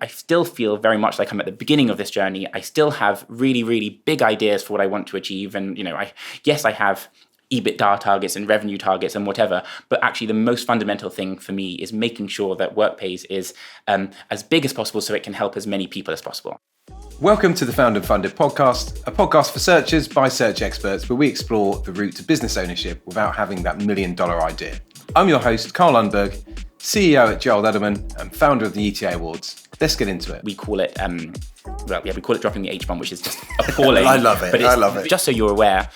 I still feel very much like I'm at the beginning of this journey. I still have really, really big ideas for what I want to achieve. And, I have EBITDA targets and revenue targets and whatever, but actually the most fundamental thing for me is making sure that Workpays is as big as possible so it can help as many people as possible. Welcome to the Found and Funded podcast, a podcast for searchers by search experts where we explore the route to business ownership without having that $1 million idea. I'm your host, Carl Lundberg, CEO at Gerald Edelman and founder of the ETA Awards. Let's get into it. We call it we call it dropping the H-bomb, which is just appalling. I love it. But I love it. Just so you're aware,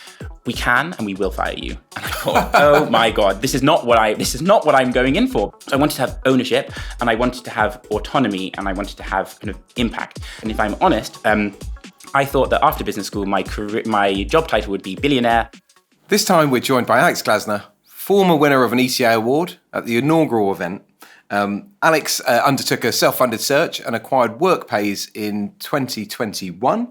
we can and we will fire you. And I thought, oh my God, this is not what I'm going in for. So I wanted to have ownership, and I wanted to have autonomy, and I wanted to have kind of impact. And if I'm honest, I thought that after business school, my job title would be billionaire. This time we're joined by Alex Glasner, former winner of an ETA award at the inaugural event. Alex undertook a self-funded search and acquired Workpays in 2021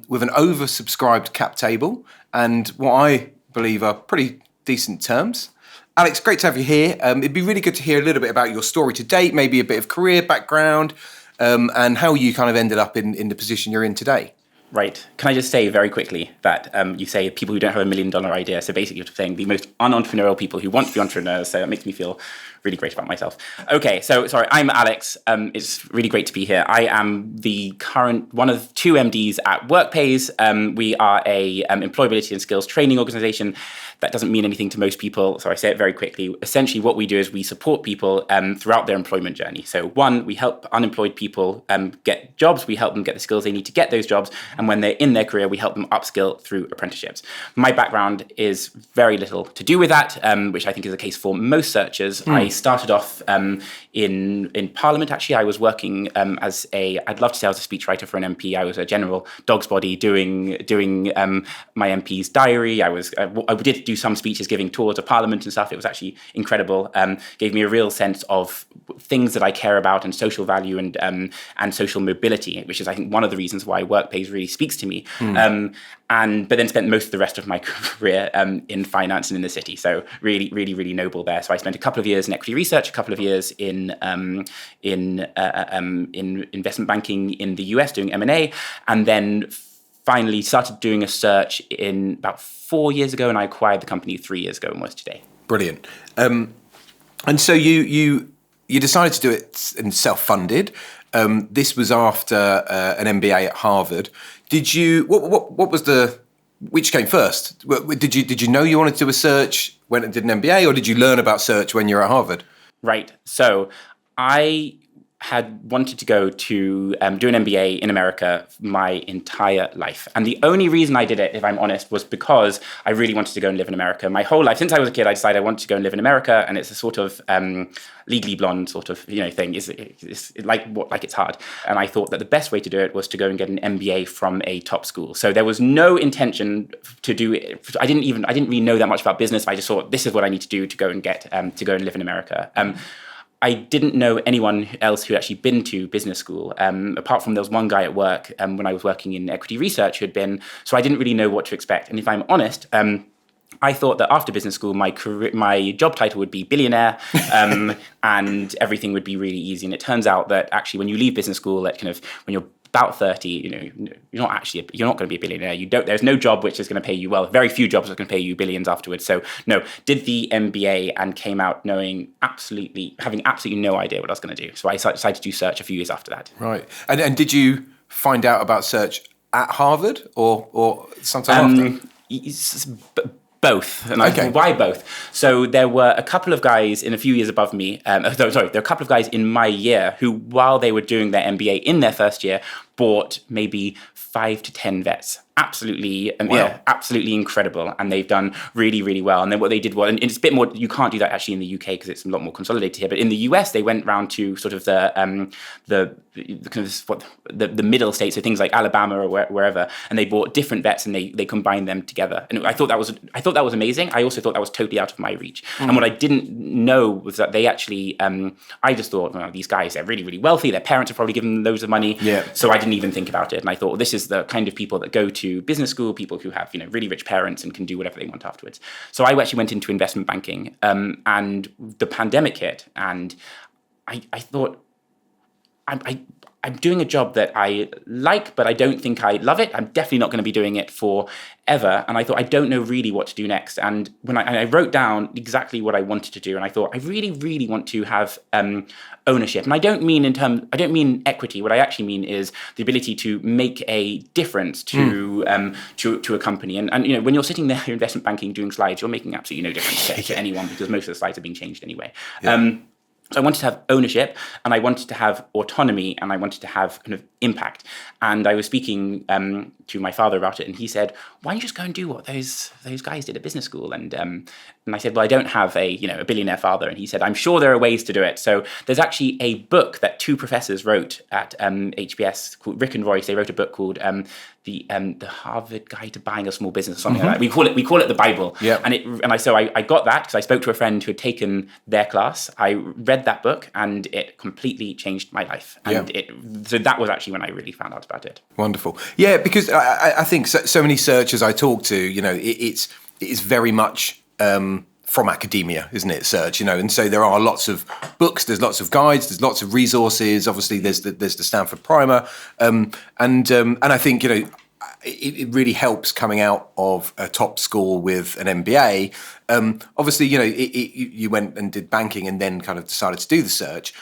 with an oversubscribed cap table and what I believe are pretty decent terms. Alex, great to have you here. It'd be really good to hear a little bit about your story to date, maybe a bit of career background, and how you kind of ended up in the position you're in today. Right. Can I just say very quickly that you say people who don't have $1 million idea. So basically you're saying the most unentrpreneurial people who want to be entrepreneurs. So that makes me feel really great about myself. Okay. So sorry, I'm Alex. It's really great to be here. I am the current one of two MDs at Workpays. We are a employability and skills training organization. That doesn't mean anything to most people, so I say it very quickly. Essentially, what we do is we support people throughout their employment journey. So one, we help unemployed people get jobs. We help them get the skills they need to get those jobs. And when they're in their career, we help them upskill through apprenticeships. My background is very little to do with that, which I think is the case for most searchers. I started off in Parliament, actually. I was working I'd love to say I was a speechwriter for an MP. I was a general dog's body doing my MP's diary. I did do some speeches, giving tours of Parliament and stuff. It was actually incredible. Gave me a real sense of things that I care about and social value and social mobility, which is, I think, one of the reasons why Workpays really speaks to me. But then spent most of the rest of my career in finance and in the city. So really, really, really noble there. So I spent a couple of years in equity research, a couple of years in investment banking in the US doing M&A, and then finally started doing a search in about 4 years ago, and I acquired the company 3 years ago, almost today. Brilliant. And so you decided to do it in self-funded. This was after an MBA at Harvard. Did you? What was which came first? Did you know you wanted to do a search when it did an MBA, or did you learn about search when you were at Harvard? Right. So I had wanted to go to do an MBA in America my entire life. And the only reason I did it, if I'm honest, was because I really wanted to go and live in America. My whole life, since I was a kid, I decided I wanted to go and live in America. And it's a sort of Legally Blonde sort of thing. It's like it's hard. And I thought that the best way to do it was to go and get an MBA from a top school. So there was no intention to do it. I didn't really know that much about business. I just thought this is what I need to do to go and live in America. I didn't know anyone else who had actually been to business school, apart from there was one guy at work when I was working in equity research who had been, so I didn't really know what to expect. And if I'm honest, I thought that after business school, my job title would be billionaire, and everything would be really easy. And it turns out that actually when you leave business school, that kind of when you're about 30, you're not going to be a billionaire. There's no job which is going to pay you well. Very few jobs are going to pay you billions afterwards. So no, did the MBA and came out having absolutely no idea what I was going to do. So I decided to do search a few years after that. Right. And did you find out about search at Harvard or sometime after? Both. And okay. Why both? So there were a couple of guys in a few years above me. There were a couple of guys in my year who, while they were doing their MBA in their first year, bought maybe 5 to 10 vets. Absolutely, absolutely incredible. And they've done really, really well. And then what they did was, and it's a bit more, you can't do that actually in the UK because it's a lot more consolidated here. But in the US, they went round to sort of the middle states, so things like Alabama or wherever, and they bought different vets and they combined them together. And I thought that was amazing. I also thought that was totally out of my reach. And what I didn't know was that they actually, I just thought, these guys, they're really, really wealthy. Their parents have probably given them loads of money. Yeah. So I didn't even think about it. And I thought, this is the kind of people that go to business school, people who have really rich parents and can do whatever they want afterwards. So I actually went into investment banking, and the pandemic hit, and I thought I'm doing a job that I like, but I don't think I love it. I'm definitely not going to be doing it forever. And I thought, I don't know really what to do next. And when I wrote down exactly what I wanted to do, and I thought, I really, really want to have ownership. And I don't mean equity. What I actually mean is the ability to make a difference to a company. And you know, when you're sitting there in investment banking doing slides, you're making absolutely no difference to anyone, because most of the slides are being changed anyway. Yeah. So I wanted to have ownership, and I wanted to have autonomy, and I wanted to have kind of impact. And I was speaking to my father about it, and he said, "Why don't you just go and do what those guys did at business school?" And I said, "Well, I don't have a billionaire father." And he said, "I'm sure there are ways to do it." So there's actually a book that two professors wrote at HBS called Rick and Royce. They wrote a book called the Harvard Guide to Buying a Small Business, or something like that. We call it the Bible. Yep. And I got that because I spoke to a friend who had taken their class. I read that book, and it completely changed my life. And so that was actually when I really found out about it. Wonderful. Yeah, because I think so many searchers I talk to, it's very much from academia, isn't it? Search, and so there are lots of books, there's lots of guides, there's lots of resources. Obviously, there's the Stanford primer, and I think it really helps coming out of a top school with an MBA. Obviously, you went and did banking, and then kind of decided to do the search.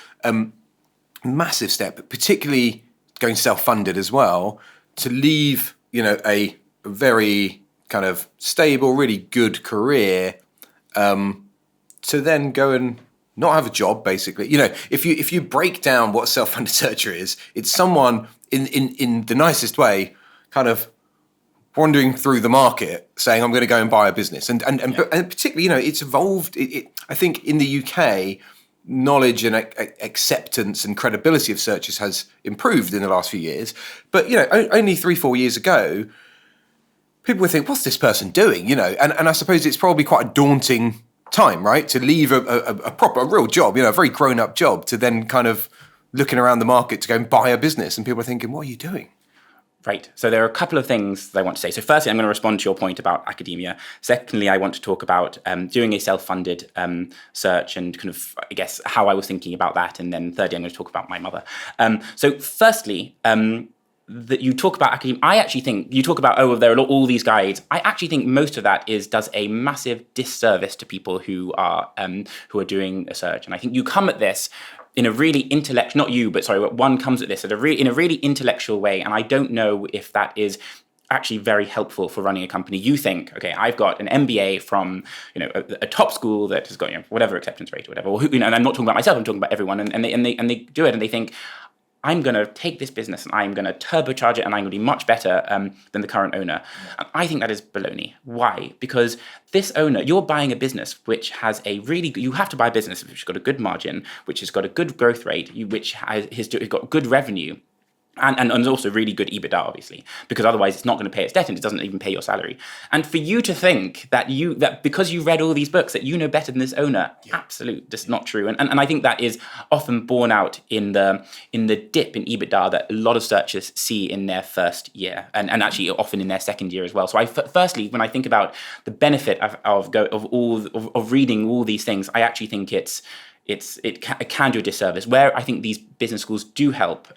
Massive step, particularly going self-funded as well, to leave a very kind of stable, really good career, to then go and not have a job, basically. If you break down what a self-funded searcher is, it's someone in the nicest way, kind of wandering through the market saying, I'm going to go and buy a business. And particularly, it's evolved. I think in the UK, knowledge and acceptance and credibility of searchers has improved in the last few years. But, only 3-4 years ago, people would think, what's this person doing? And I suppose it's probably quite a daunting time, right? To leave a real job, a very grown-up job, to then kind of looking around the market to go and buy a business. And people are thinking, what are you doing? Right. So there are a couple of things that I want to say. So firstly, I'm going to respond to your point about academia. Secondly, I want to talk about doing a self-funded search and kind of, I guess, how I was thinking about that. And then thirdly, I'm going to talk about my mother. So firstly, that you talk about academia, I actually think you talk about, there are all these guides. I actually think most of that does a massive disservice to people who are doing a search. And I think you come at this in a really one comes at this in a really intellectual way, and I don't know if that is actually very helpful for running a company. You think, okay, I've got an MBA from a top school that has got whatever acceptance rate or whatever, and I'm not talking about myself, I'm talking about everyone, and they do it, and they think, I'm going to take this business and I'm going to turbocharge it, and I'm going to be much better than the current owner. And I think that is baloney. Why? Because this owner, you're buying a business which has you have to buy a business which has got a good margin, which has got a good growth rate, which has got good revenue. And also really good EBITDA, obviously, because otherwise it's not going to pay its debt and it doesn't even pay your salary. And for you to think that because you read all these books that you know better than this owner, absolutely, just not true. And I think that is often borne out in the dip in EBITDA that a lot of searchers see in their first year, and actually often in their second year as well. So firstly, when I think about the benefit of reading all these things, I actually think it can do a disservice. Where I think these business schools do help,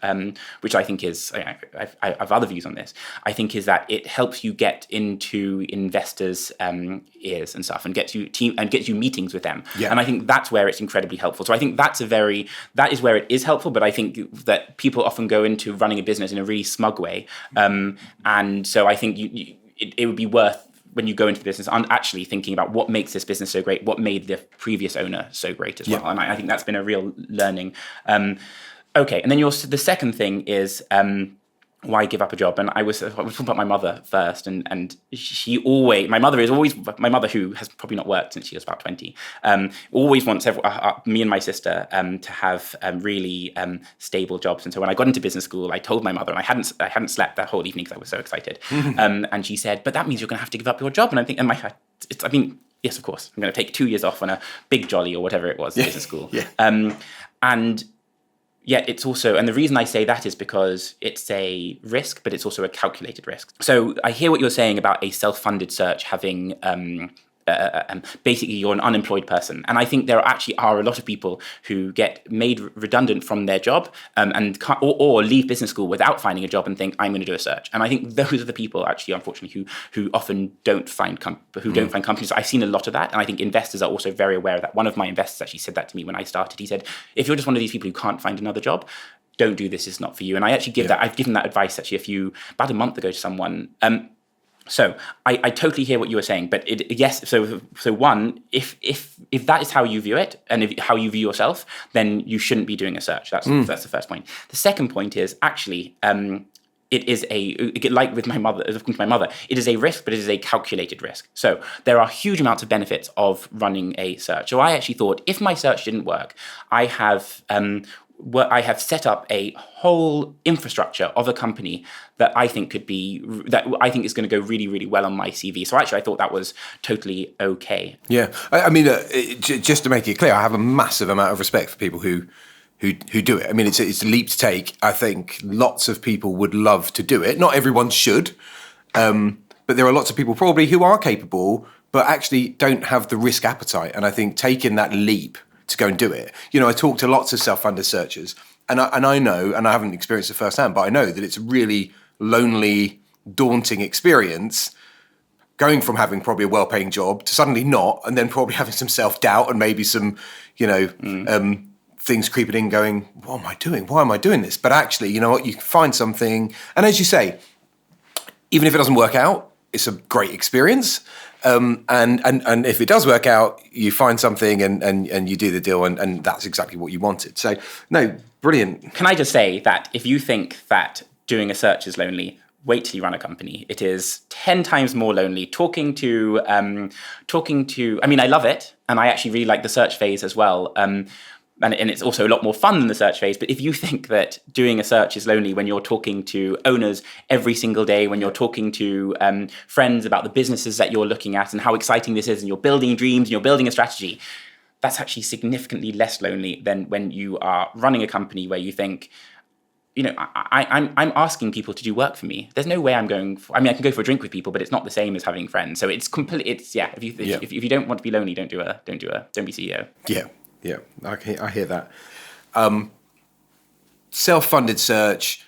which I think is, I have other views on this, I think is that it helps you get into investors' ears and stuff, and gets you meetings with them. Yeah. And I think that's where it's incredibly helpful. So I think that is where it is helpful, but I think that people often go into running a business in a really smug way. And so I think it would be worth, when you go into the business, I'm actually thinking about what makes this business so great, what made the previous owner so great as well. And I think that's been a real learning. Okay, and then the second thing is why give up a job? And I was talking about my mother first, and my mother, who has probably not worked since she was about 20, always wants me and my sister to have really stable jobs. And so when I got into business school, I told my mother, and I hadn't slept that whole evening because I was so excited. And she said, "But that means you're going to have to give up your job." And I think, yes, of course, I'm going to take 2 years off on a big jolly or whatever it was, business school. And yet it's also, and the reason I say that is because it's a risk, but it's also a calculated risk. So I hear what you're saying about a self-funded search having basically you're an unemployed person. And I think there actually are a lot of people who get made redundant from their job or leave business school without finding a job and think, I'm going to do a search. And I think those are the people actually, unfortunately, who often don't find companies. I've seen a lot of that. And I think investors are also very aware of that. One of my investors actually said that to me when I started. He said, if you're just one of these people who can't find another job, don't do this, it's not for you. And I actually I've given that advice actually about a month ago to someone. So I totally hear what you were saying, but so one, if that is how you view it and how you view yourself, then you shouldn't be doing a search. That's the first point. The second point is actually it is like with my mother, it is a risk, but it is a calculated risk. So there are huge amounts of benefits of running a search. So I actually thought if my search didn't work, I have set up a whole infrastructure of a company that I think is going to go really, really well on my CV. So actually, I thought that was totally okay. Yeah, I mean, just to make it clear, I have a massive amount of respect for people who do it. I mean, it's a leap to take. I think lots of people would love to do it. Not everyone should, but there are lots of people probably who are capable, but actually don't have the risk appetite. And I think taking that leap to go and do it. I talk to lots of self-funded searchers, and I know, and I haven't experienced it firsthand, but I know that it's a really lonely, daunting experience going from having probably a well-paying job to suddenly not, and then probably having some self-doubt and maybe some, things creeping in going, what am I doing? Why am I doing this? But actually, you know what? You can find something, and as you say, even if it doesn't work out, it's a great experience. And if it does work out, you find something and you do the deal, and that's exactly what you wanted. So, no, brilliant. Can I just say that if you think that doing a search is lonely, wait till you run a company. It is 10 times more lonely. Talking to, I mean, I love it, and I actually really like the search phase as well. And it's also a lot more fun than the search phase. But if you think that doing a search is lonely when you're talking to owners every single day, when you're talking to friends about the businesses that you're looking at and how exciting this is, and you're building dreams and you're building a strategy, that's actually significantly less lonely than when you are running a company where you think, I'm asking people to do work for me. There's no way I can go for a drink with people, but it's not the same as having friends. So it's completely, if you don't want to be lonely, don't be CEO. Yeah, I hear that. Self-funded search,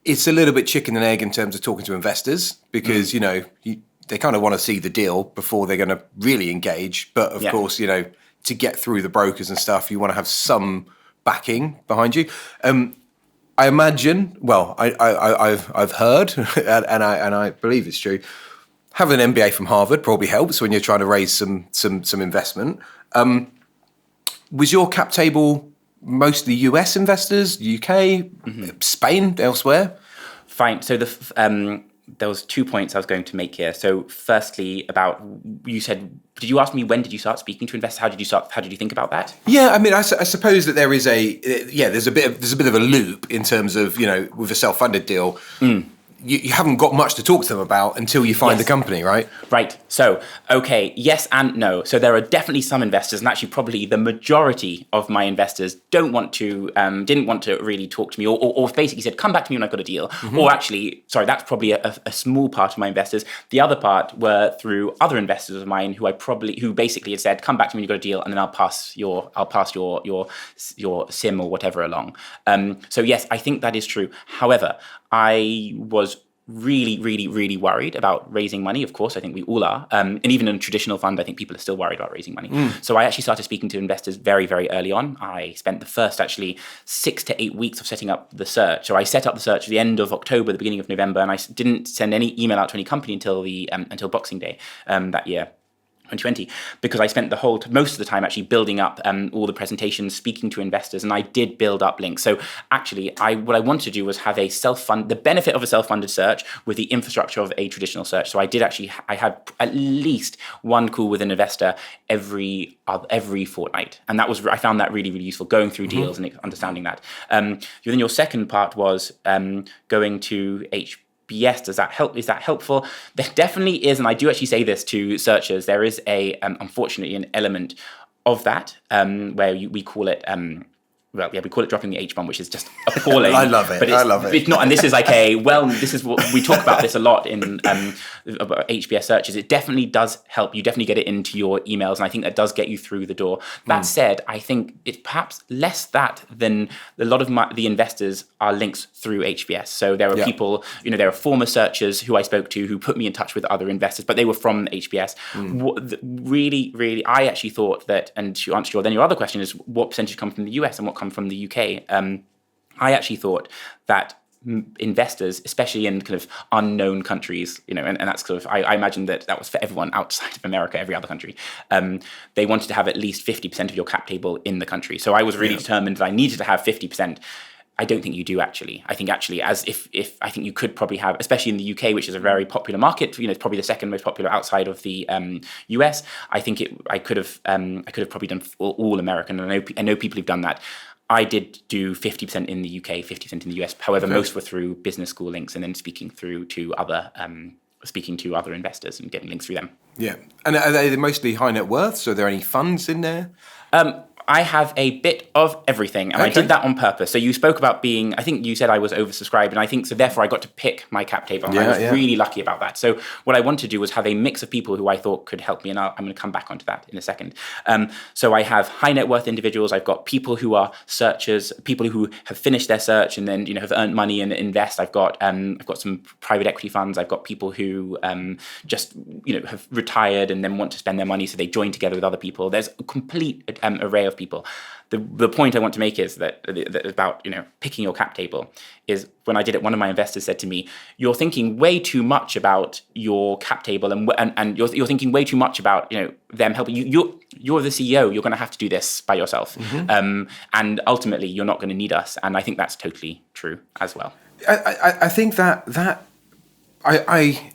it's a little bit chicken and egg in terms of talking to investors because, they kind of want to see the deal before they're going to really engage. But of course, to get through the brokers and stuff, you want to have some backing behind you. I imagine, well, I've heard, and I believe it's true, having an MBA from Harvard probably helps when you're trying to raise some investment. Was your cap table mostly US investors, UK, Spain, elsewhere? Fine. So there was 2 points I was going to make here. So firstly, did you ask me when did you start speaking to investors? How did you think about that? Yeah, I mean, I suppose that there is there's a bit of a loop in terms of, with a self-funded deal. You haven't got much to talk to them about until you find the company, right? Right. So, okay, yes and no. So there are definitely some investors, and actually probably the majority of my investors didn't want to really talk to me, or basically said, come back to me when I've got a deal. Or actually, sorry, that's probably a small part of my investors. The other part were through other investors of mine who basically had said, come back to me when you've got a deal, and then I'll pass your SIM or whatever along. So yes, I think that is true. However, I was really, really, really worried about raising money. Of course, I think we all are. And even in a traditional fund, I think people are still worried about raising money. So I actually started speaking to investors very, very early on. I spent the first 6 to 8 weeks of setting up the search. So I set up the search at the end of October, the beginning of November, and I didn't send any email out to any company until Boxing Day that year. 2020, because I spent most of the time actually building up all the presentations, speaking to investors, and I did build up links. So actually, what I wanted to do was have the benefit of a self-funded search with the infrastructure of a traditional search. So I had at least one call with an investor every fortnight, and I found that really, really useful, going through deals and understanding that. Then your second part was going to Yes, does that help? Is that helpful? There definitely is, and I do actually say this to searchers. There is unfortunately an element of that where we call it well, yeah, we call it dropping the H-bomb, which is just appalling. I love it. But I love it. It's not, and this is like this is what we talk about this a lot in about HBS searches. It definitely does help. You definitely get it into your emails, and I think that does get you through the door. That said, I think it's perhaps less that than a lot of the investors are links through HBS. So there are people, there are former searchers who I spoke to who put me in touch with other investors, but they were from HBS. Really, really, I actually thought that, and to answer your other question is what percentage come from the US and what come from the UK. I actually thought that investors, especially in kind of unknown countries, and that's sort of, I imagine that was for everyone outside of America, every other country. They wanted to have at least 50% of your cap table in the country. So I was really determined that I needed to have 50%. I don't think you do actually. I think actually, as if I think you could probably have, especially in the UK, which is a very popular market. It's probably the second most popular outside of the US. I think I could have probably done all American. And I know people who've done that. I did do 50% in the UK, 50% in the US. However, most were through business school links and then speaking to other investors and getting links through them. Yeah, and are they mostly high net worth? So are there any funds in there? I have a bit of everything, and I did that on purpose. So you spoke about I think you said I was oversubscribed, and I think so therefore I got to pick my cap table, and I was really lucky about that. So what I wanted to do was have a mix of people who I thought could help me, and I'm going to come back onto that in a second. So I have high net worth individuals, I've got people who are searchers, people who have finished their search and then have earned money and invest. I've got some private equity funds, I've got people who just have retired and then want to spend their money, so they join together with other people. There's a complete array of people. The point I want to make is that about picking your cap table is, when I did it, one of my investors said to me, "You're thinking way too much about your cap table, and you're thinking way too much about them helping you. You're the CEO. You're going to have to do this by yourself, and ultimately you're not going to need us." And I think that's totally true as well. I think that I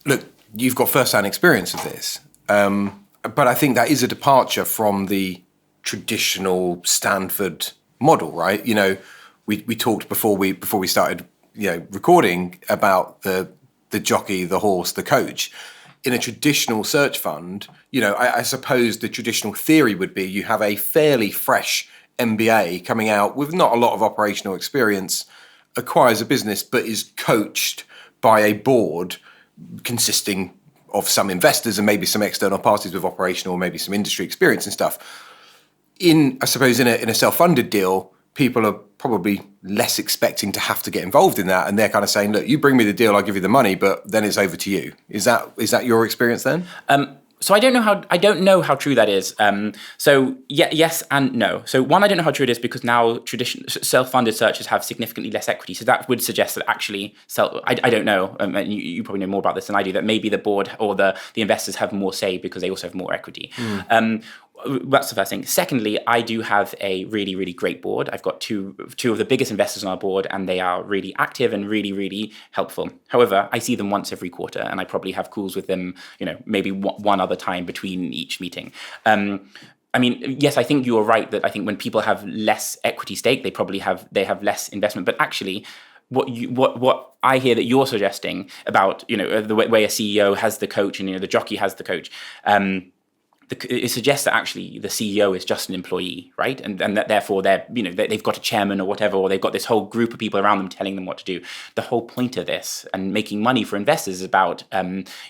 look. You've got first-hand experience of this, but I think that is a departure from the traditional Stanford model, right? We talked before we started recording about the jockey, the horse, the coach. In a traditional search fund, I suppose the traditional theory would be you have a fairly fresh MBA coming out with not a lot of operational experience, acquires a business, but is coached by a board consisting of some investors and maybe some external parties with operational, maybe some industry experience and stuff. I suppose in a self-funded deal, people are probably less expecting to have to get involved in that, and they're kind of saying, "Look, you bring me the deal, I'll give you the money, but then it's over to you." Is that your experience then? So I don't know how true that is. So yes and no. So one, I don't know how true it is because now traditional self-funded searches have significantly less equity. So that would suggest that actually I don't know. And you probably know more about this than I do. That maybe the board or the investors have more say because they also have more equity. That's the first thing. Secondly, I do have a really, really great board. I've got two of the biggest investors on our board, and they are really active and really, really helpful. However, I see them once every quarter, and I probably have calls with them, maybe one other time between each meeting. I mean, yes, I think you are right that I think when people have less equity stake, they have less investment. But actually, what I hear that you're suggesting about the way a CEO has the coach and the jockey has the coach. It suggests that actually the CEO is just an employee, right? And that therefore they've got a chairman or whatever, or they've got this whole group of people around them telling them what to do. The whole point of this and making money for investors is about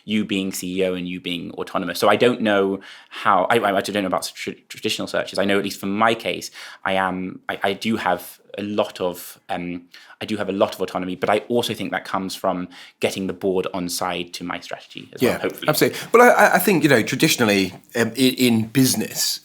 you being CEO and you being autonomous. So I don't know how. I don't know about traditional searches. I know, at least for my case, I do have a lot of autonomy, but I also think that comes from getting the board on side to my strategy as well, hopefully. Absolutely. Well, I think, traditionally in business,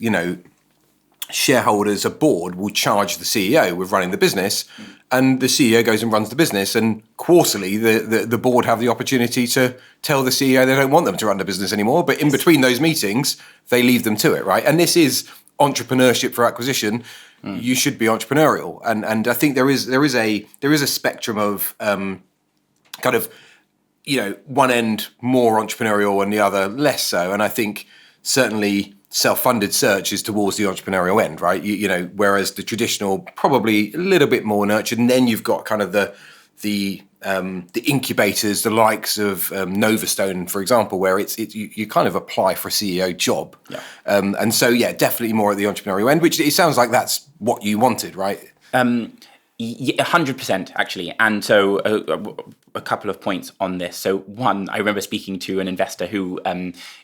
shareholders, a board will charge the CEO with running the business, and the CEO goes and runs the business, and quarterly the board have the opportunity to tell the CEO they don't want them to run the business anymore, but in between those meetings, they leave them to it, right? And this is entrepreneurship through acquisition. You should be entrepreneurial, and I think there is a spectrum of kind of one end more entrepreneurial and the other less so, and I think certainly self-funded search is towards the entrepreneurial end, right? Whereas the traditional probably a little bit more nurtured, and then you've got kind of the the incubators, the likes of Novastone, for example, where you kind of apply for a CEO job. Yeah. And so, yeah, definitely more at the entrepreneurial end, which it sounds like that's what you wanted, right? 100% actually. And so a couple of points on this. So one, I remember speaking to an investor who,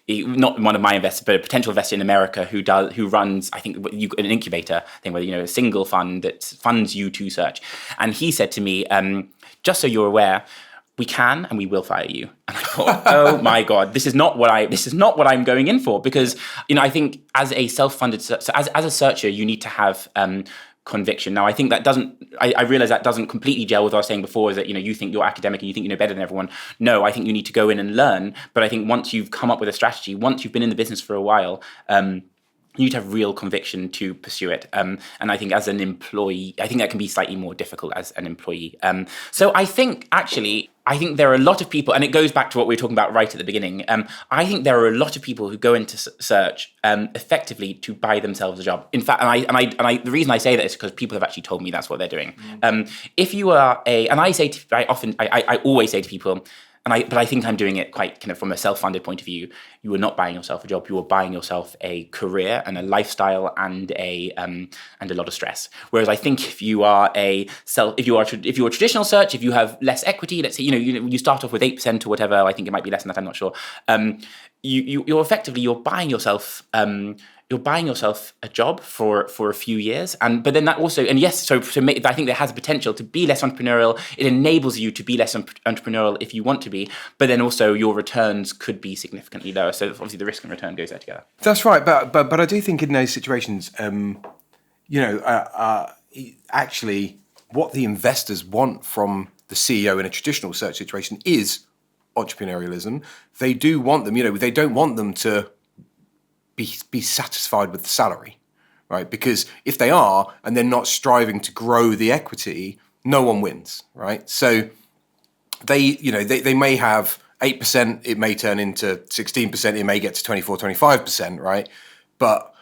not one of my investors, but a potential investor in America who runs, I think, an incubator thing where, a single fund that funds you to search. And he said to me, just so you're aware, we can and we will fire you. And I thought, oh my God, this is not what I'm going in for, because, I think as a self-funded, so as a searcher, you need to have conviction. Now, I think that I realize that doesn't completely gel with what I was saying before, is that, you think you're academic and you think you know better than everyone. No, I think you need to go in and learn. But I think once you've come up with a strategy, once you've been in the business for a while, you need to have real conviction to pursue it. And I think as an employee, I think that can be slightly more difficult as an employee. So I think there are a lot of people, and it goes back to what we were talking about right at the beginning. I think there are a lot of people who go into search effectively to buy themselves a job. In fact, the reason I say that is because people have actually told me that's what they're doing. If you are I always say to people, but I think I'm doing it quite kind of from a self-funded point of view. You are not buying yourself a job. You are buying yourself a career and a lifestyle and a lot of stress. Whereas I think if you are a traditional search, if you have less equity, let's say you start off with 8% or whatever. I think it might be less than that. I'm not sure. You're effectively buying yourself. You're buying yourself a job for a few years, but then that also, and yes, so I think there has a potential to be less entrepreneurial. It enables you to be less entrepreneurial if you want to be, but then also your returns could be significantly lower. So obviously the risk and return goes there together. That's right, but I do think in those situations, actually, what the investors want from the CEO in a traditional search situation is entrepreneurialism. They do want them, they don't want them to be satisfied with the salary, right? Because if they are, and they're not striving to grow the equity, no one wins, right? So they may have 8%, it may turn into 16%, it may get to 24, 25%, right? But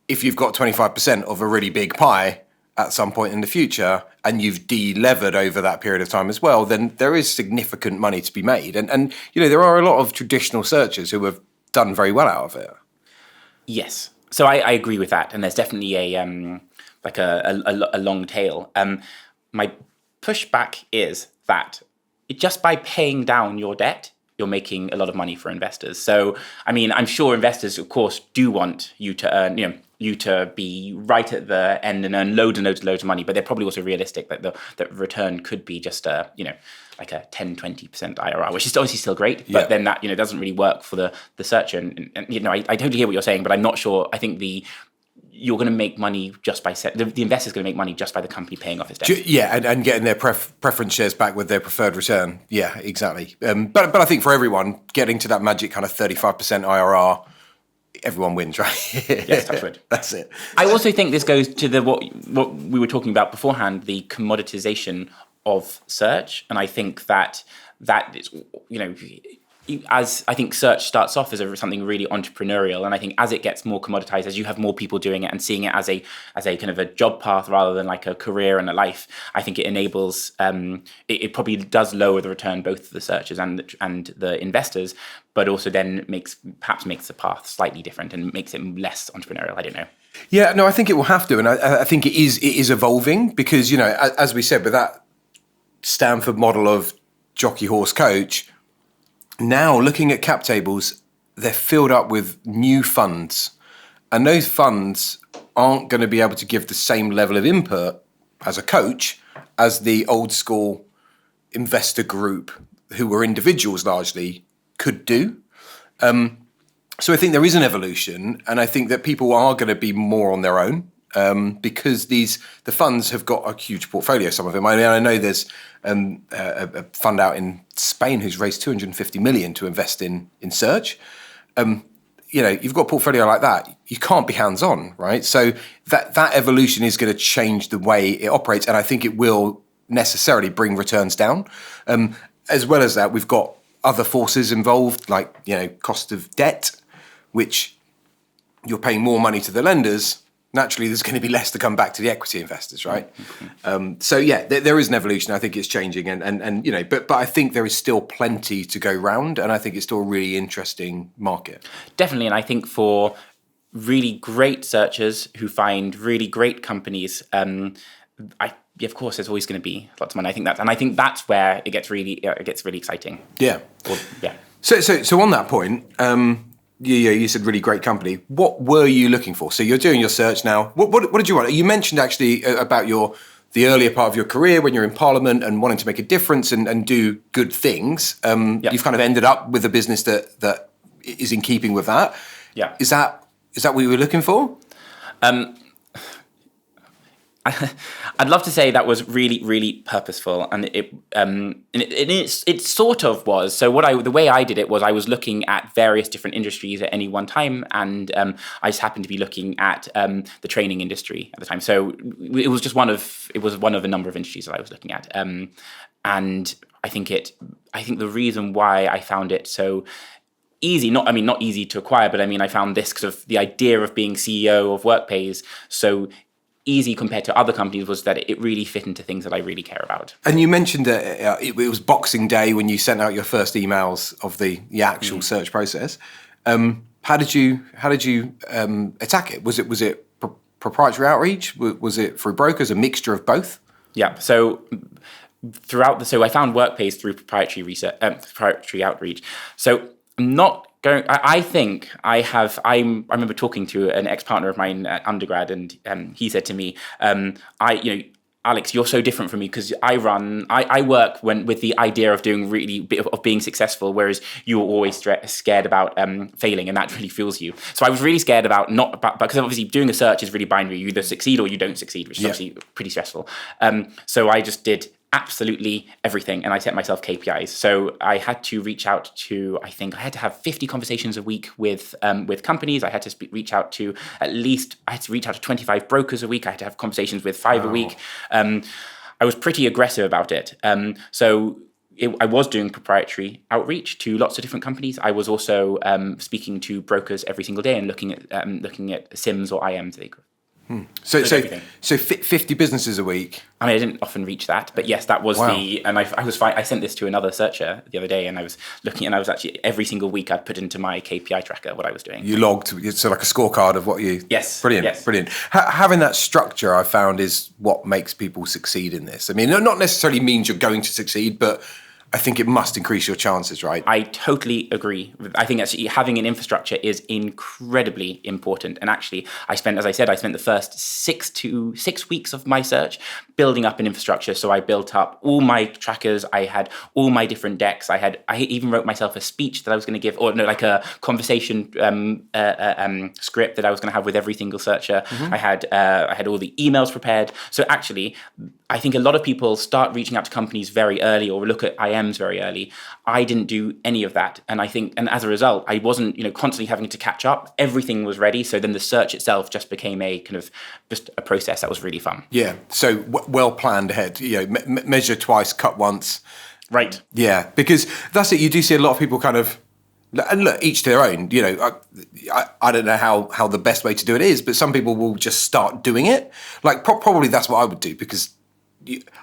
if you've got 25% of a really big pie at some point in the future, and you've de-levered over that period of time as well, then there is significant money to be made. And there are a lot of traditional searchers who have done very well out of it. Yes, so I agree with that, and there's definitely a long tail. My pushback is that just by paying down your debt, you're making a lot of money for investors. So, I'm sure investors, of course, do want you to earn, you to be right at the end and earn loads and loads and loads of money, but they're probably also realistic that the return could be just like a 10-20% IRR, which is obviously still great, but then that doesn't really work for the searcher. And I totally hear what you're saying, but I'm not sure. I think you're going to make money just by the investor's going to make money just by the company paying off its debt. Yeah, and getting their preference shares back with their preferred return. Yeah, exactly. But I think for everyone, getting to that magic kind of 35% IRR, everyone wins, right? Yes, that's good. That's it. I also think this goes to what we were talking about beforehand, the commoditization of search, and I think that is, as I think search starts off as something really entrepreneurial, and I think as it gets more commoditized, as you have more people doing it and seeing it as a kind of a job path rather than like a career and a life, I think it enables it probably does lower the return both to the searchers and the investors, but also then perhaps makes the path slightly different and makes it less entrepreneurial. I don't know. Yeah, no, I think it will have to, and I think it is evolving because as we said, with that Stanford model of jockey, horse, coach, now looking at cap tables, they're filled up with new funds. And those funds aren't going to be able to give the same level of input as a coach as the old school investor group, who were individuals largely, could do. So I think there is an evolution, and I think that people are going to be more on their own. Because the funds have got a huge portfolio, some of them. I know there's a fund out in Spain who's raised 250 million to invest in search. You've got a portfolio like that, you can't be hands-on, right? So that evolution is going to change the way it operates, and I think it will necessarily bring returns down. As well as that, we've got other forces involved, like cost of debt, which you're paying more money to the lenders naturally there's going to be less to come back to the equity investors, right? So yeah, there is an evolution. I think it's changing, and but I think there is still plenty to go round, and I think it's still a really interesting market. Definitely, and I think for really great searchers who find really great companies, of course, there's always going to be lots of money. I think that's where it gets really exciting. Yeah. Yeah. So on that point, you said really great company. What were you looking for? So you're doing your search now. What did you want? You mentioned actually about the earlier part of your career when you're in Parliament and wanting to make a difference and do good things. You've kind of ended up with a business that is in keeping with that. Yeah. Is that what you were looking for? I'd love to say that was really, really purposeful, and it sort of was. So the way I did it was I was looking at various different industries at any one time, and I just happened to be looking at the training industry at the time. So it was one of a number of industries that I was looking at, and I think the reason why I found it so easy, not easy to acquire, but I found this because of the idea of being CEO of Workpays so easy compared to other companies was that it really fit into things that I really care about. And you mentioned that it was Boxing Day when you sent out your first emails of the actual search process. How did you attack it? Was it proprietary outreach? Was it through brokers? A mixture of both? Yeah. So I found Workpays through proprietary outreach. So I'm not going. I think I remember talking to an ex-partner of mine at undergrad, and he said to me, Alex, you're so different from me because I work with the idea of being successful, whereas you were always scared about failing, and that really fuels you. So I was really scared because obviously doing a search is really binary. You either succeed or you don't succeed, which is obviously pretty stressful. So I just did absolutely everything, and I set myself KPIs. So I had to reach out to, I had to have 50 conversations a week with companies. I had to reach out to 25 brokers a week. I had to have conversations with 5 a week. I was pretty aggressive about it. I was doing proprietary outreach to lots of different companies. I was also speaking to brokers every single day and looking at SIMs or IMs. So 50 businesses a week. I didn't often reach that, but yes, that was and I was fine. I sent this to another searcher the other day, and I was looking, and I was actually every single week I'd put into my KPI tracker what I was doing. You logged, so like a scorecard of what you. Yes. Brilliant. Yes. Brilliant. Having that structure, I found, is what makes people succeed in this. Not necessarily means you're going to succeed, but I think it must increase your chances, right? I totally agree. I think actually having an infrastructure is incredibly important. And actually, I spent the first 6 weeks of my search building up an infrastructure. So I built up all my trackers. I had all my different decks. I even wrote myself a speech that I was going to give, like a conversation script that I was going to have with every single searcher. Mm-hmm. I had all the emails prepared. So actually, I think a lot of people start reaching out to companies very early or look at IMs very early. I didn't do any of that. And as a result, I wasn't, constantly having to catch up. Everything was ready. So then the search itself just became a kind of just a process that was really fun. Yeah. So well planned ahead, measure twice, cut once. Right. Yeah. Because that's it. You do see a lot of people kind of, and look, each to their own, I don't know how the best way to do it is, but some people will just start doing it. Like probably that's what I would do, because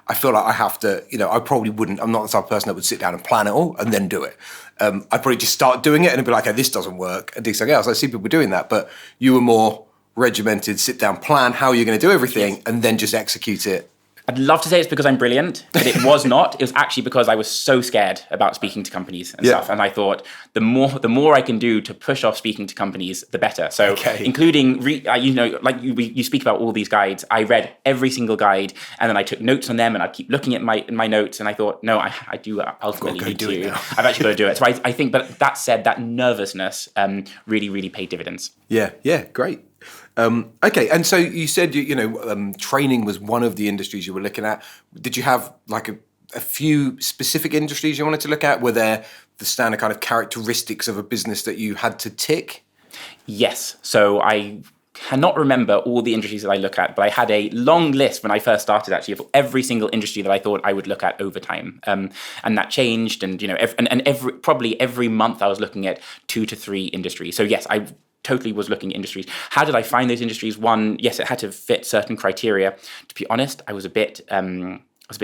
I feel like I have to, I probably wouldn't, I'm not the type of person that would sit down and plan it all and then do it. I'd probably just start doing it and be like, okay, this doesn't work, and do something else. I see people doing that, but you were more regimented, sit down, plan how you're going to do everything, and then just execute it. I'd love to say it's because I'm brilliant, but it was not. It was actually because I was so scared about speaking to companies and stuff. And I thought the more I can do to push off speaking to companies, the better. So including, you speak about all these guides. I read every single guide, and then I took notes on them, and I'd keep looking at my notes, and I thought, no, I do ultimately need to. I've actually got to do it. So I think, but that said, that nervousness really, really paid dividends. Yeah, great. Okay, and so you said training was one of the industries you were looking at. Did you have like a few specific industries you wanted to look at? Were there the standard kind of characteristics of a business that you had to tick? Yes. So I cannot remember all the industries that I look at, but I had a long list when I first started, actually, of every single industry that I thought I would look at over time, and that changed. And probably every month I was looking at 2 to 3 industries. So yes, totally was looking at industries. How did I find those industries? One, yes, it had to fit certain criteria. To be honest, I was a bit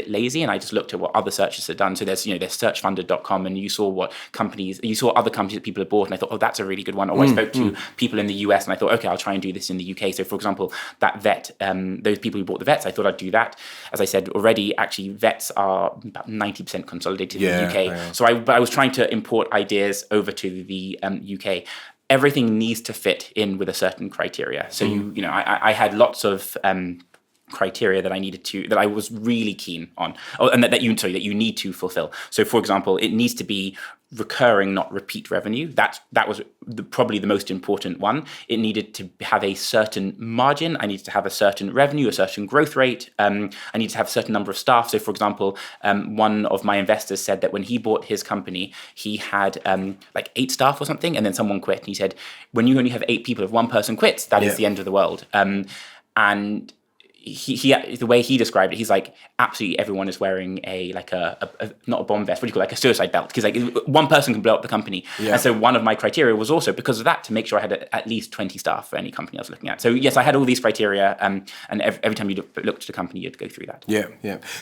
lazy, and I just looked at what other searchers had done. So there's searchfunded.com, and you saw other companies that people had bought, and I thought, oh, that's a really good one. Or I spoke to people in the US, and I thought, okay, I'll try and do this in the UK. So for example, that vet, those people who bought the vets, I thought I'd do that. As I said already, actually vets are about 90% consolidated in the UK. So I was trying to import ideas over to the UK. Everything needs to fit in with a certain criteria. So I had lots of criteria that I was really keen on, and that you need to fulfill. So for example, it needs to be recurring, not repeat revenue. That was probably the most important one. It needed to have a certain margin. I needed to have a certain revenue, a certain growth rate. I needed to have a certain number of staff. So for example, one of my investors said that when he bought his company, he had like 8 staff or something, and then someone quit. And he said, when you only have 8 people, if one person quits, that is the end of the world. And he the way he described it, he's like, absolutely everyone is wearing a not a bomb vest, what do you call it, like a suicide belt, because like one person can blow up the company. And so one of my criteria was also because of that to make sure I had at least 20 staff for any company I was looking at. So yes, I had all these criteria, and every time you looked at a company, you'd go through that.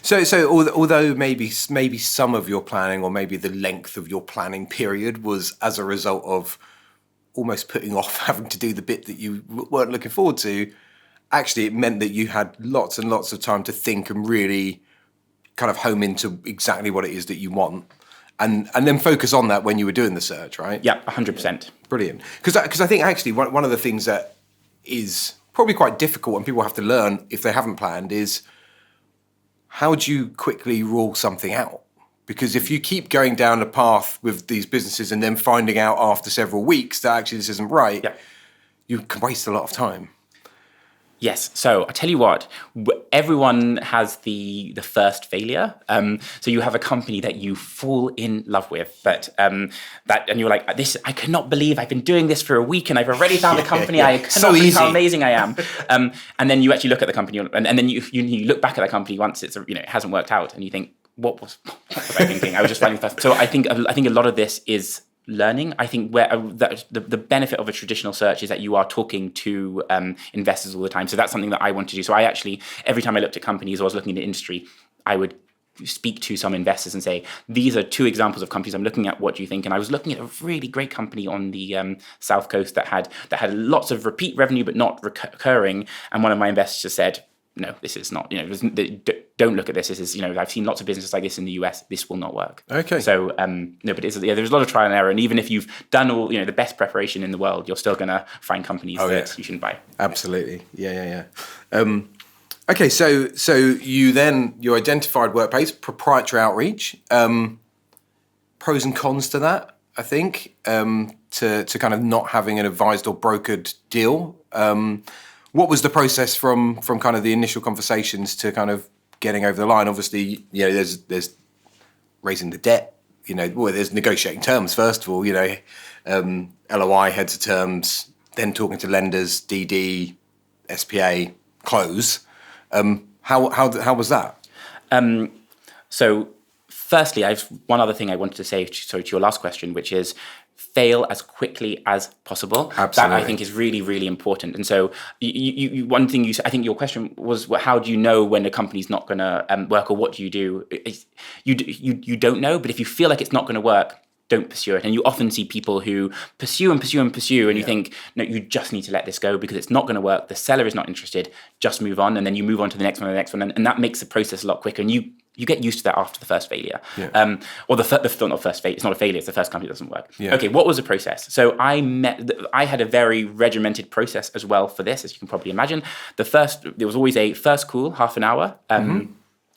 So although maybe some of your planning, or maybe the length of your planning period, was as a result of almost putting off having to do the bit that you weren't looking forward to, actually it meant that you had lots and lots of time to think and really kind of home into exactly what it is that you want, and then focus on that when you were doing the search, right? Yeah, 100%. Brilliant. Because I think actually one of the things that is probably quite difficult and people have to learn if they haven't planned is, how do you quickly rule something out? Because if you keep going down a path with these businesses and then finding out after several weeks that actually this isn't right, you can waste a lot of time. Yes. So I tell you what, everyone has the first failure. So you have a company that you fall in love with, and you're like, this, I cannot believe I've been doing this for a week and I've already found a company. I cannot believe how amazing I am. And then you actually look at the company, and then you look back at that company once it hasn't worked out, and you think, what was I thinking? I was just finding stuff. So I think a lot of this is learning. I think where the benefit of a traditional search is that you are talking to investors all the time. So that's something that I want to do. So I actually, every time I looked at companies or I was looking at the industry, I would speak to some investors and say, these are 2 examples of companies I'm looking at. What do you think? And I was looking at a really great company on the South Coast that had lots of repeat revenue but not recurring. And one of my investors just said, no, this is not, don't look at this. This is, I've seen lots of businesses like this in the US. This will not work. Okay. So, no, but there's a lot of trial and error. And even if you've done all, the best preparation in the world, you're still going to find companies that you shouldn't buy. Absolutely. Yeah. Okay. So you identified Workpays, proprietary outreach, pros and cons to that, I think, to kind of not having an advised or brokered deal. What was the process from kind of the initial conversations to kind of getting over the line? Obviously, there's raising the debt. There's negotiating terms first of all. LOI, heads of terms, then talking to lenders, DD, SPA, close. How was that? So, firstly, I've one other thing I wanted to say. To your last question, which is, fail as quickly as possible. Absolutely. That I think is really, really important. And so one thing I think your question was, how do you know when a company's not going to work, or what do you do? You don't know, but if you feel like it's not going to work, don't pursue it. And you often see people who pursue and you think, no, you just need to let this go because it's not going to work. The seller is not interested. Just move on. And then you move on to the next one, and that makes the process a lot quicker. And you get used to that after the first failure. Or not first failure. It's not a failure. It's the first company that doesn't work. Okay, what was the process? So I had a very regimented process as well for this, as you can probably imagine. There was always a first call, half an hour.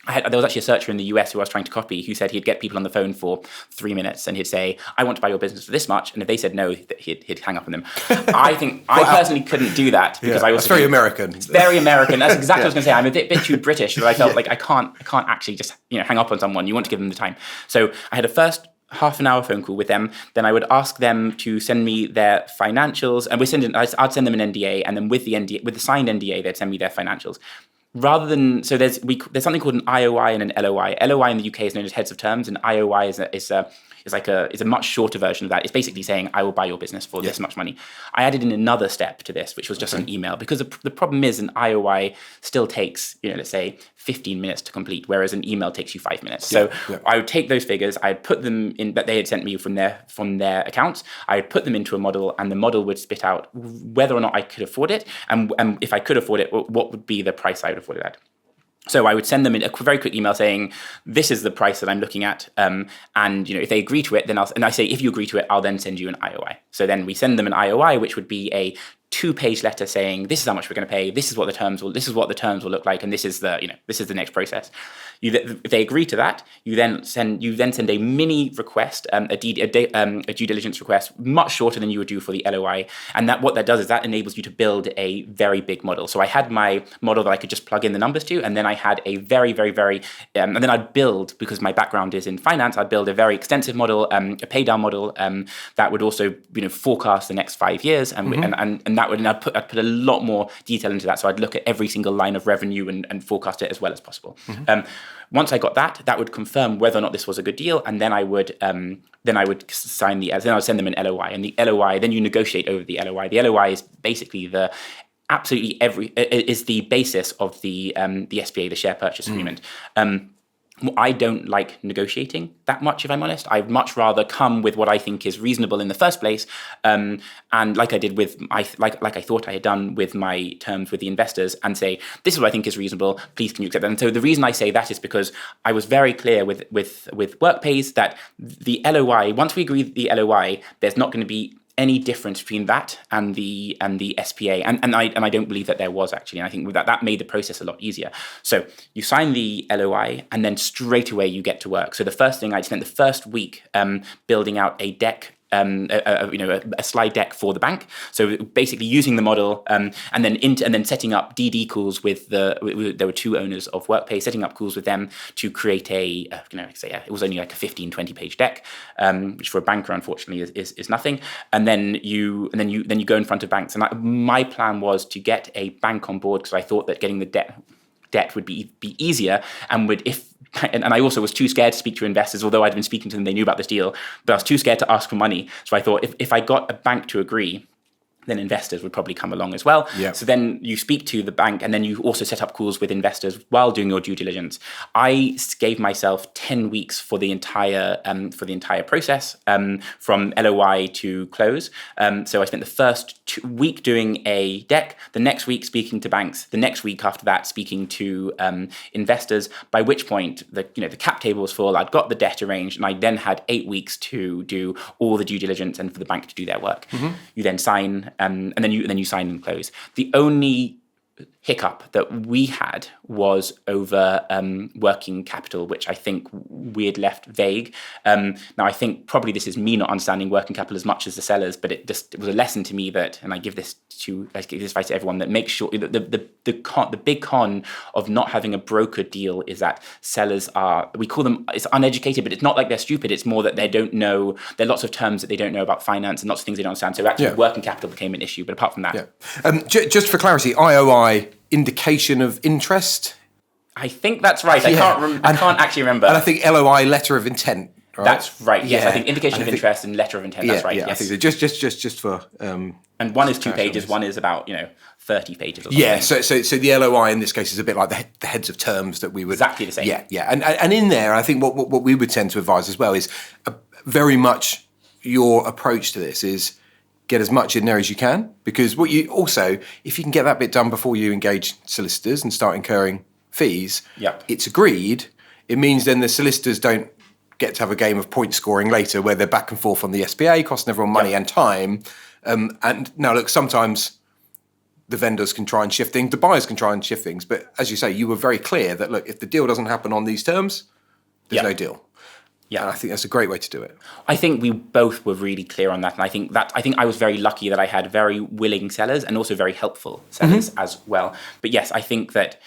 There was actually a searcher in the US who I was trying to copy, who said he'd get people on the phone for 3 minutes and he'd say, I want to buy your business for this much. And if they said no, he'd hang up on them. I personally couldn't do that because I was very American. It's very American. That's exactly what I was going to say. I'm a bit too British, but I felt like I can't actually just hang up on someone. You want to give them the time. So I had a first half an hour phone call with them. Then I would ask them to send me their financials, and I'd send them an NDA, and then with the signed NDA, they'd send me their financials. rather than, so there's something called an IOI and an LOI. LOI in the UK is known as heads of terms, and IOI is a much shorter version of that. It's basically saying, I will buy your business for this much money. I added in another step to this, which was just an email, because the problem is an IOI still takes, let's say 15 minutes to complete, whereas an email takes you 5 minutes. So I would take those figures, I'd put them in that they had sent me from their accounts. I would put them into a model, and the model would spit out whether or not I could afford it, and if I could afford it, what would be the price I would afford it at. So I would send them in a very quick email saying, this is the price that I'm looking at. And if they agree to it, then I say, if you agree to it, I'll then send you an IOI. So then we send them an IOI, which would be a 2-page letter saying, this is how much we're going to pay. This is what the terms will look like. And this is the next process. If they agree to that, you then send a mini request, a due diligence request, much shorter than you would do for the LOI. And what that does is that enables you to build a very big model. So I had my model that I could just plug in the numbers to, and then I had a very, very, very, and then I'd build, because my background is in finance, I'd build a very extensive model, a pay down model that would also forecast the next 5 years, I'd put a lot more detail into that. So I'd look at every single line of revenue and forecast it as well as possible. Once I got that would confirm whether or not this was a good deal, and then I would send them an LOI, and the LOI, then you negotiate over the LOI. The LOI is basically is the basis of the SPA, the share purchase agreement. I don't like negotiating that much, if I'm honest. I'd much rather come with what I think is reasonable in the first place, and like I did like I thought I had done with my terms with the investors, and say, this is what I think is reasonable. Please, can you accept that? And so the reason I say that is because I was very clear with Workpays that the LOI, once we agree the LOI, there's not going to be any difference between that and the SPA, and I don't believe that there was actually, and I think that made the process a lot easier. So you sign the LOI, and then straight away you get to work. So the first thing, I spent the first week building out a deck. A slide deck for the bank. So basically using the model, and then setting up DD calls with there were 2 owners of Workpay, setting up calls with them to create it was only like a 15-20 page deck, which for a banker unfortunately is nothing. And then you go in front of banks. And my plan was to get a bank on board, because I thought that getting the debt would be easier, and I also was too scared to speak to investors, although I'd been speaking to them, they knew about this deal, but I was too scared to ask for money. So I thought if I got a bank to agree, then investors would probably come along as well. Yep. So then you speak to the bank, and then you also set up calls with investors while doing your due diligence. I gave myself 10 weeks for the entire process, from LOI to close. So I spent the first week doing a deck, the next week speaking to banks, the next week after that speaking to investors. By which point the cap table was full. I'd got the debt arranged, and I then had 8 weeks to do all the due diligence and for the bank to do their work. You then sign. And then you sign and close. The only hiccup that we had was over working capital, which I think we had left vague. Now, I think probably this is me not understanding working capital as much as the sellers, but it was a lesson to me that, and I give this advice to everyone, that make sure that the big con of not having a brokered deal is that sellers we call them, it's uneducated, but it's not like they're stupid. It's more that they don't know, there are lots of terms that they don't know about finance and lots of things they don't understand. So actually working capital became an issue, but apart from that. Just for clarity, IOI, indication of interest? I think that's right. I can't actually remember. And I think LOI, letter of intent. Right? That's right. Yes, I think indication of interest and letter of intent. That's right. Yeah, yes. I think just for. And one is 2 pages. One is about 30 pages. Or something. Yeah. So the LOI in this case is a bit like the heads of terms that we would exactly the same. Yeah. And in there, I think what we would tend to advise as well is very much your approach to this is get as much in there as you can, because if you can get that bit done before you engage solicitors and start incurring fees, it's agreed. It means then the solicitors don't get to have a game of point scoring later where they're back and forth on the SPA, costing everyone money and time. And now, look, sometimes the vendors can try and shift things, the buyers can try and shift things. But as you say, you were very clear that, look, if the deal doesn't happen on these terms, there's no deal. Yeah, and I think that's a great way to do it. I think we both were really clear on that, and I think I was very lucky that I had very willing sellers and also very helpful sellers as well. But yes, I think that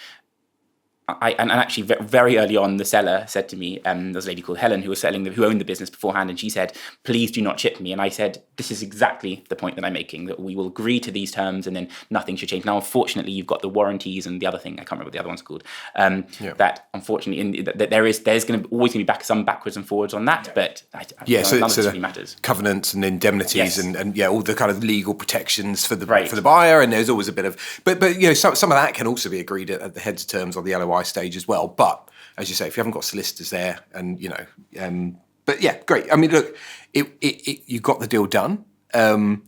and actually very early on, the seller said to me, there was a lady called Helen who owned the business beforehand, and she said, "Please do not chip me." And I said, "This is exactly the point that I'm making, that we will agree to these terms and then nothing should change." Now, unfortunately, you've got the warranties and the other thing, I can't remember what the other one's called, that unfortunately, there's going to always going to be some backwards and forwards on that, but so none of this really matters. Covenants and indemnities and all the kind of legal protections for the Right. buyer, and there's always a bit of, but some of that can also be agreed at the heads of terms or the LOI stage as well. But as you say, if you haven't got solicitors there, and but yeah, great. I mean, look, you got the deal done, and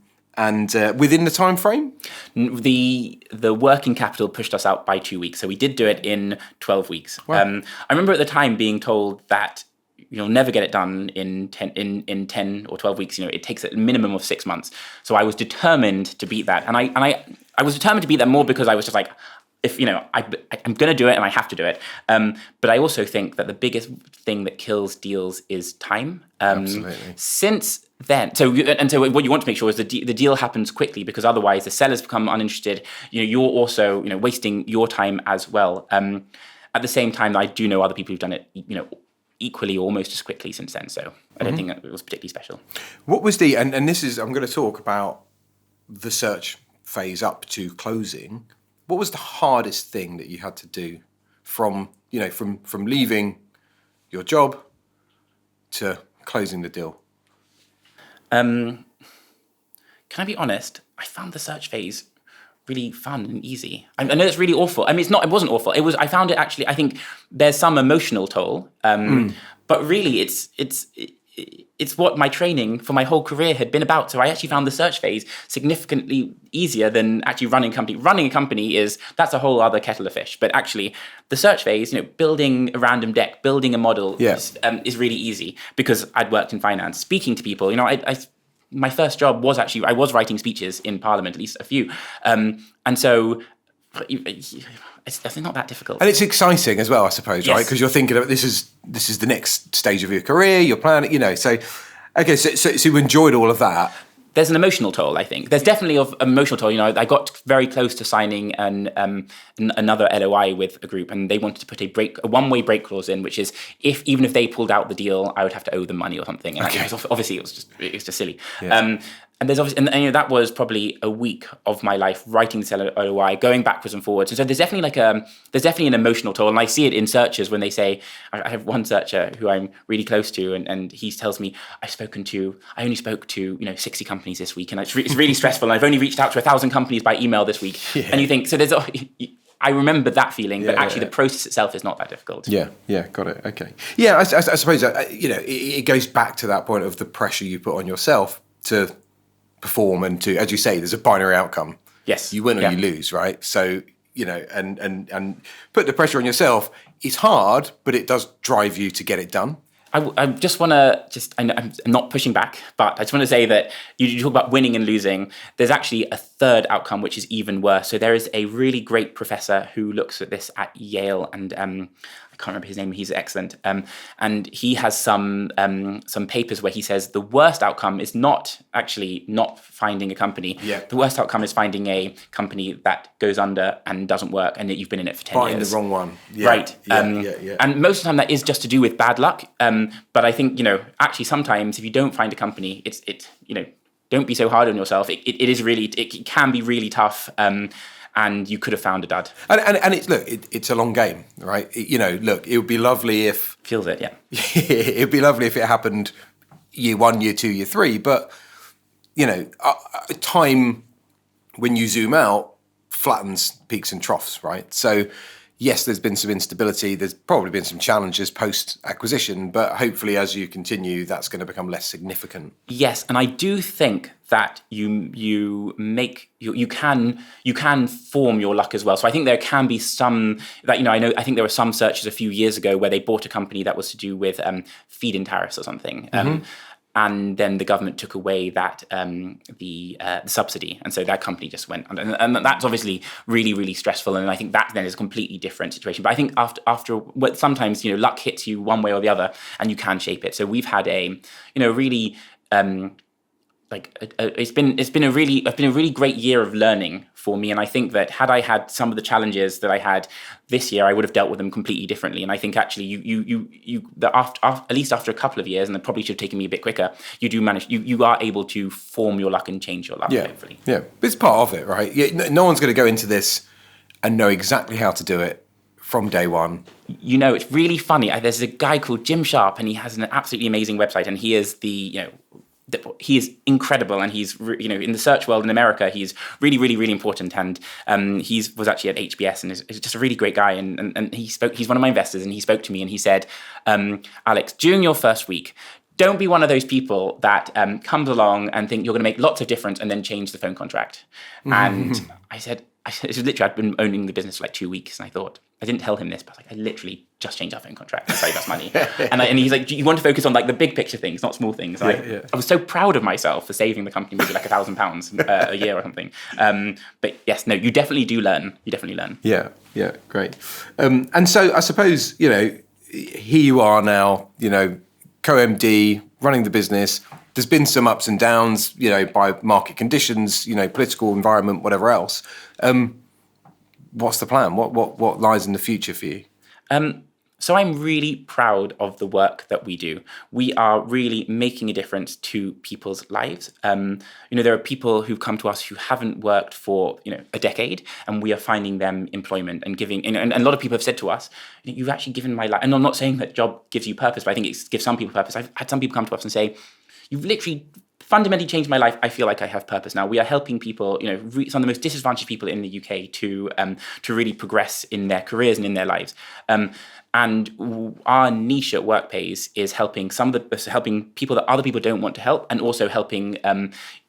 within the time frame. The working capital pushed us out by 2 weeks, so we did do it in 12 weeks. Wow. I remember at the time being told that you'll never get it done in 10 or 12 weeks. It takes a minimum of 6 months. So I was determined to beat that, and I was determined to beat that more because I was just like, if I'm going to do it and I have to do it. But I also think that the biggest thing that kills deals is time. Absolutely. Since then, so what you want to make sure is the deal happens quickly, because otherwise the sellers become uninterested. You're also wasting your time as well. At the same time, I do know other people who've done it equally or almost as quickly since then. So I don't think it was particularly special. What was and this is, I'm going to talk about the search phase up to closing. What was the hardest thing that you had to do from leaving your job to closing the deal? Can I be honest? I found the search phase really fun and easy. I know it's really awful. I mean, it wasn't awful. I found it actually, I think there's some emotional toll, but really it's what my training for my whole career had been about. So I actually found the search phase significantly easier than actually running a company. Running a company that's a whole other kettle of fish. But actually, the search phase, building a random deck, building a model is really easy, because I'd worked in finance, speaking to people. My first job was I was writing speeches in Parliament, at least a few, and so it's not that difficult. And it's exciting as well, I suppose, right? Because you're thinking of this is the next stage of your career. You're planning, So you enjoyed all of that. There's an emotional toll, I think. There's definitely an emotional toll. I got very close to signing another LOI with a group, and they wanted to put a one-way break clause in, which is even if they pulled out the deal, I would have to owe them money or something. And obviously, it was just silly. Yeah. And there's obviously, and that was probably a week of my life writing this LOI, going backwards and forwards. And so there's definitely an emotional toll, and I see it in searchers when they say, I have one searcher who I'm really close to, and he tells me, I only spoke to 60 companies this week, and it's really stressful, and I've only reached out to 1,000 companies by email this week. Yeah. And you think, so I remember that feeling, but actually the process itself is not that difficult. Yeah, got it. Okay. Yeah, I suppose it goes back to that point of the pressure you put on yourself to perform, and to, as you say, there's a binary outcome. Yes. You win or you lose, right? So, and put the pressure on yourself. It's hard, but it does drive you to get it done. I just want to I'm not pushing back, but I just want to say that you talk about winning and losing. There's actually a third outcome, which is even worse. So there is a really great professor who looks at this at Yale, and I can't remember his name. He's excellent, and he has some papers where he says the worst outcome is not actually not finding a company. Yeah. The worst outcome is finding a company that goes under and doesn't work, and that you've been in it for 10 years. Finding the wrong one. Yeah. Right. And most of the time that is just to do with bad luck. But I think actually sometimes if you don't find a company, it's don't be so hard on yourself. It can be really tough. And you could have found a dud. And it's a long game, right? It would be lovely if... Feels it, yeah. It'd be lovely if it happened year 1, year 2, year 3. But, time, when you zoom out, flattens peaks and troughs, right? So, yes, there's been some instability. There's probably been some challenges post-acquisition. But hopefully, as you continue, that's going to become less significant. Yes, and I do think that you can form your luck as well. So I think there can be some that I think there were some searches a few years ago where they bought a company that was to do with feed-in tariffs or something. And then the government took away that the subsidy, and so that company just went under. And that's obviously really, really stressful. And I think that then is a completely different situation. But I think after sometimes luck hits you one way or the other, and you can shape it. So we've had a really it's been a really great year of learning for me, and I think that had I had some of the challenges that I had this year, I would have dealt with them completely differently. And I think actually at least after a couple of years, and it probably should have taken me a bit quicker, you are able to form your luck and change your luck. Hopefully, it's part of it, right? No one's going to go into this and know exactly how to do it from day one. It's really funny. There's a guy called Jim Sharp, and he has an absolutely amazing website, and he is he is incredible, and he's in the search world in America, he's really, really, really important. And was actually at HBS, and is just a really great guy. And he's one of my investors, and he spoke to me, and he said, Alex, during your first week, don't be one of those people that comes along and think you're going to make lots of difference and then change the phone contract. Mm-hmm. And I said, literally, I'd been owning the business for like 2 weeks, and I thought, I didn't tell him this, but I literally just changed our phone contract and saved us money. and he's like, you want to focus on like the big picture things, not small things. And I was so proud of myself for saving the company maybe like £1,000 a year or something. But yes, no, you definitely do learn. You definitely learn. Yeah, great. And so I suppose, here you are now, co-MD, running the business. There's been some ups and downs, by market conditions, political environment, whatever else. What's the plan? What lies in the future for you? So I'm really proud of the work that we do. We are really making a difference to people's lives. There are people who've come to us who haven't worked for a decade, and we are finding them employment and giving. And a lot of people have said to us, "You've actually given my life." And I'm not saying that job gives you purpose, but I think it gives some people purpose. I've had some people come to us and say, "You've literally fundamentally changed my life. I feel like I have purpose now." We are helping people, some of the most disadvantaged people in the UK to really progress in their careers and in their lives. And our niche at Workpays is helping helping people that other people don't want to help, and also helping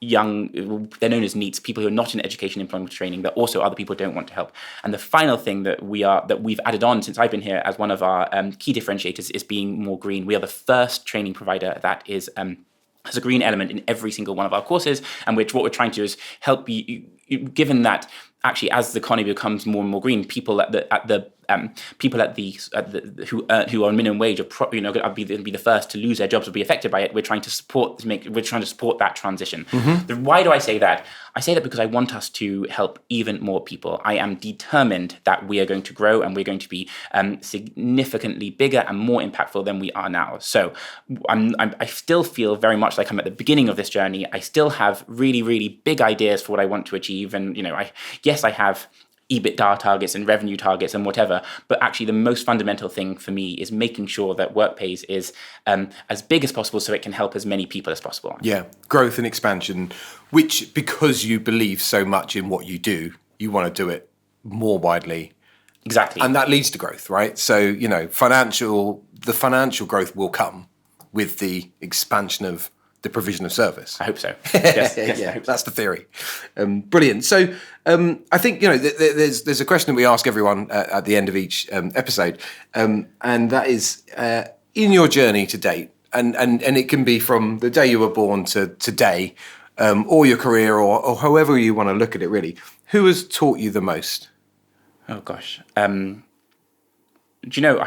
young, they're known as NEETs, people who are not in education, employment, training, that also other people don't want to help. And the final thing that we've added on since I've been here as one of our key differentiators is being more green. We are the first training provider that is has a green element in every single one of our courses, and what we're trying to do is help you, given that actually as the economy becomes more and more green, people who are on minimum wage are going to be the first to lose their jobs or be affected by it. We're trying to support that transition. Mm-hmm. Why do I say that? I say that because I want us to help even more people. I am determined that we are going to grow, and we're going to be significantly bigger and more impactful than we are now. So I still feel very much like I'm at the beginning of this journey. I still have really, really big ideas for what I want to achieve, and I have EBITDA targets and revenue targets and whatever, but actually the most fundamental thing for me is making sure that Workpays is as big as possible so it can help as many people as possible. Yeah, growth and expansion, which because you believe so much in what you do, you want to do it more widely. Exactly. And that leads to growth, right? So, the financial growth will come with the expansion of the provision of service. I hope so. Yes, I hope so. That's the theory. Brilliant. So I think there's a question that we ask everyone at the end of each episode, and that is in your journey to date, and it can be from the day you were born to today, or your career, or however you want to look at it. Really, who has taught you the most? Oh gosh, do you know?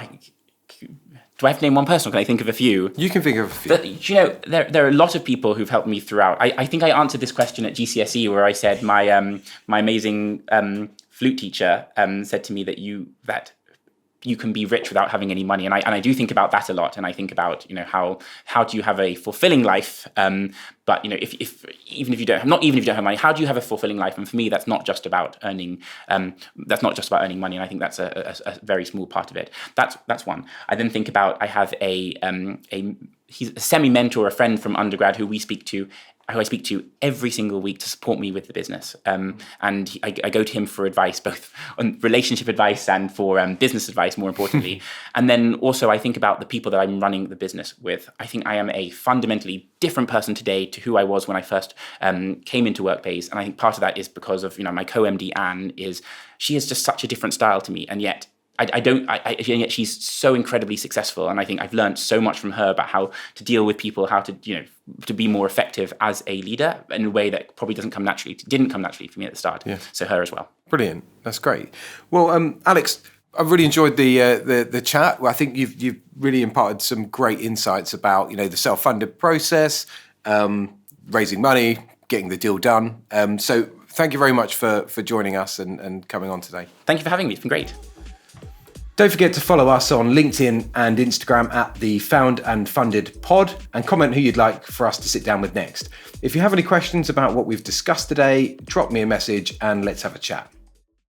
Do I have to name one person, or can I think of a few? You can think of a few. There are a lot of people who've helped me throughout. I think I answered this question at GCSE, where I said my amazing flute teacher said to me that you can be rich without having any money, and I do think about that a lot, and I think about how do you have a fulfilling life, but if even if you don't have money, how do you have a fulfilling life? And for me, that's not just about earning money, and I think that's a very small part of it. That's one. I then think about, I have he's a semi-mentor, a friend from undergrad who I speak to every single week to support me with the business. And I go to him for advice, both on relationship advice and for business advice, more importantly. And then also I think about the people that I'm running the business with. I think I am a fundamentally different person today to who I was when I first came into Workpays. And I think part of that is because of my co-MD, Anne, she is just such a different style to me. And yet yet she's so incredibly successful, and I think I've learned so much from her about how to deal with people, how to to be more effective as a leader in a way that probably didn't come naturally for me at the start. Yeah. So her as well. Brilliant, that's great. Well, Alex, I've really enjoyed the chat. I think you've really imparted some great insights about the self-funded process, raising money, getting the deal done. So thank you very much for joining us and coming on today. Thank you for having me. It's been great. Don't forget to follow us on LinkedIn and Instagram at the Found and Funded Pod, and comment who you'd like for us to sit down with next. If you have any questions about what we've discussed today, drop me a message and let's have a chat.